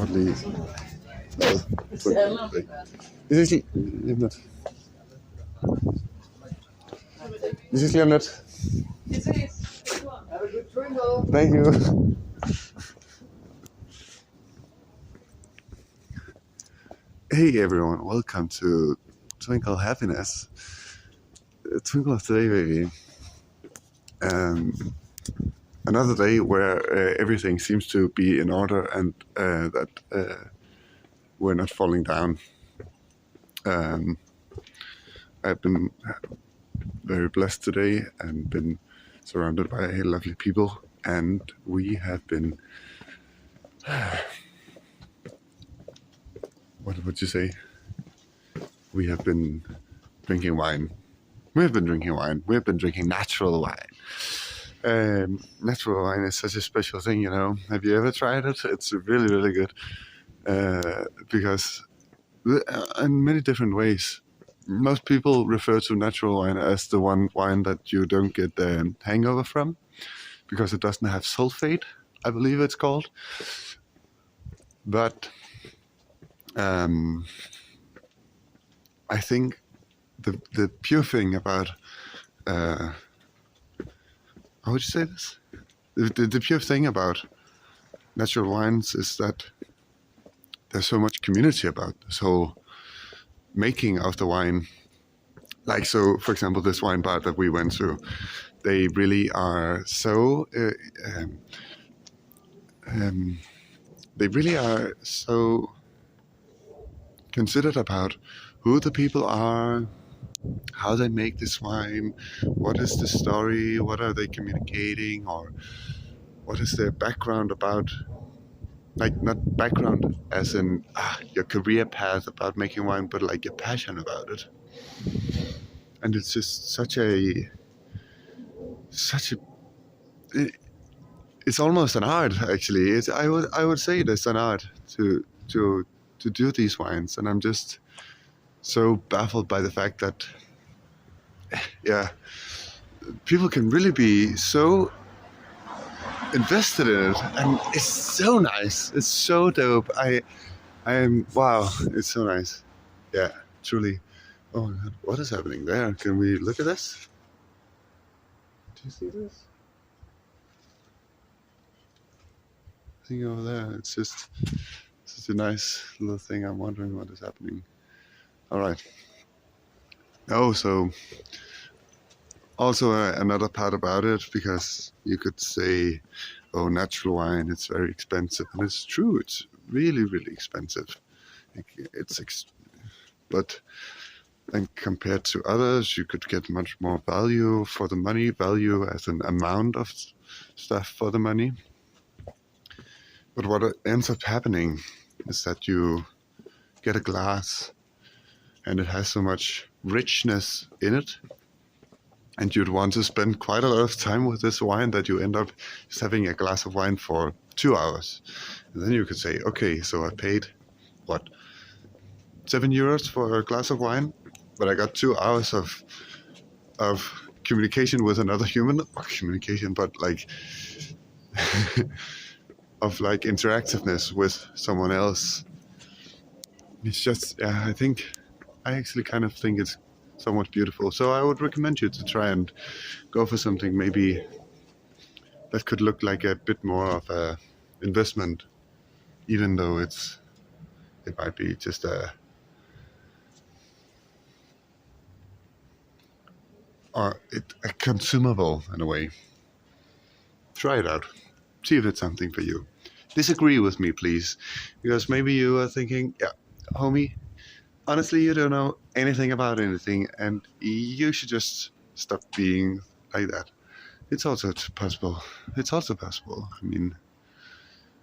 lige lavet på en dag. Vi ses lige om lidt. Vi ses lige om lidt. Thank you. Hey everyone, welcome to Twinkle Happiness. Twinkle of the day, baby. Another day where everything seems to be in order and that we're not falling down. I've been very blessed today and been surrounded by lovely people, and we have been what would you say? We have been drinking wine. We've been drinking wine. We've been drinking natural wine. Natural wine is such a special thing, you know. Have you ever tried it? It's really, really good. Because in many different ways. Most people refer to natural wine as the one wine that you don't get the hangover from, because it doesn't have sulfate, I believe it's called. But I think the pure thing about how would you say this? The pure thing about natural wines is that there's so much community about this whole making of the wine. Like, so for example, this wine bar that we went to, they really are so considered about who the people are, how they make this wine, what is the story, what are they communicating, or what is their background about, like not background as in your career path about making wine, but like your passion about it. And it's just it's almost an art, actually. I would say it is an art to do these wines, and I'm just so baffled by the fact that people can really be so invested in it, and it's so nice. It's so dope. I am wow. It's so nice. Yeah, truly. Oh my God, what is happening there? Can we look at this? Do you see this? I think over there. It's just a nice little thing. I'm wondering what is happening. All right. Oh, so also another part about it, because you could say, oh, natural wine, it's very expensive. And it's true, it's really, really expensive. But then compared to others, you could get much more value for the money, value as an amount of stuff for the money. But what ends up happening is that you get a glass and it has so much richness in it, and you'd want to spend quite a lot of time with this wine that you end up just having a glass of wine for 2 hours. And then you could say, okay, so I paid, what, €7 for a glass of wine, but I got 2 hours of communication with another human, or communication, but like, of like interactiveness with someone else. It's just, I actually kind of think it's somewhat beautiful. So I would recommend you to try and go for something maybe that could look like a bit more of a investment, even though it might be just a consumable in a way. Try it out. See if it's something for you. Disagree with me, please, because maybe you are thinking, yeah, homie, honestly, you don't know anything about anything, and you should just stop being like that. It's also possible. I mean,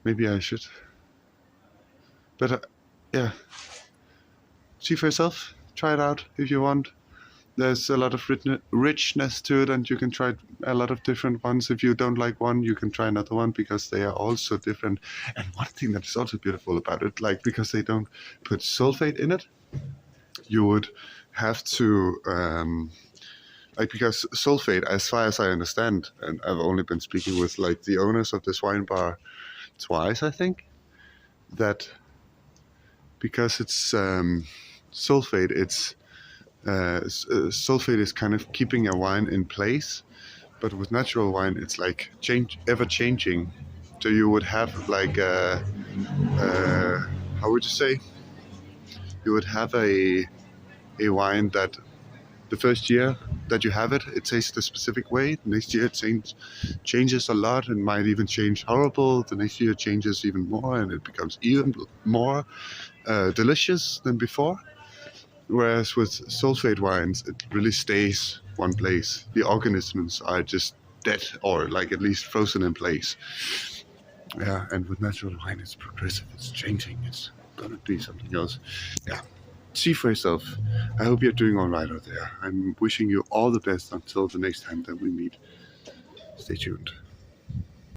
maybe I should. But see for yourself. Try it out if you want. There's a lot of richness to it, and you can try a lot of different ones. If you don't like one, you can try another one, because they are all so different. And one thing that is also beautiful about it, like, because they don't put sulfate in it, you would have to, because sulfate, as far as I understand, and I've only been speaking with like the owners of this wine bar twice, I think, that because it's sulfate, sulfate is kind of keeping a wine in place, but with natural wine, it's like ever changing. So you would have like how would you say? You would have a wine that the first year that you have it, it tastes a specific way. The next year it changes a lot and might even change horrible. The next year it changes even more and it becomes even more delicious than before. Whereas with sulfate wines, it really stays one place. The organisms are just dead or like at least frozen in place. Yeah, and with natural wine, it's progressive, it's changing, it's gonna be something else. Yeah, see for yourself. I hope you're doing all right out there. I'm wishing you all the best until the next time that we meet. Stay tuned.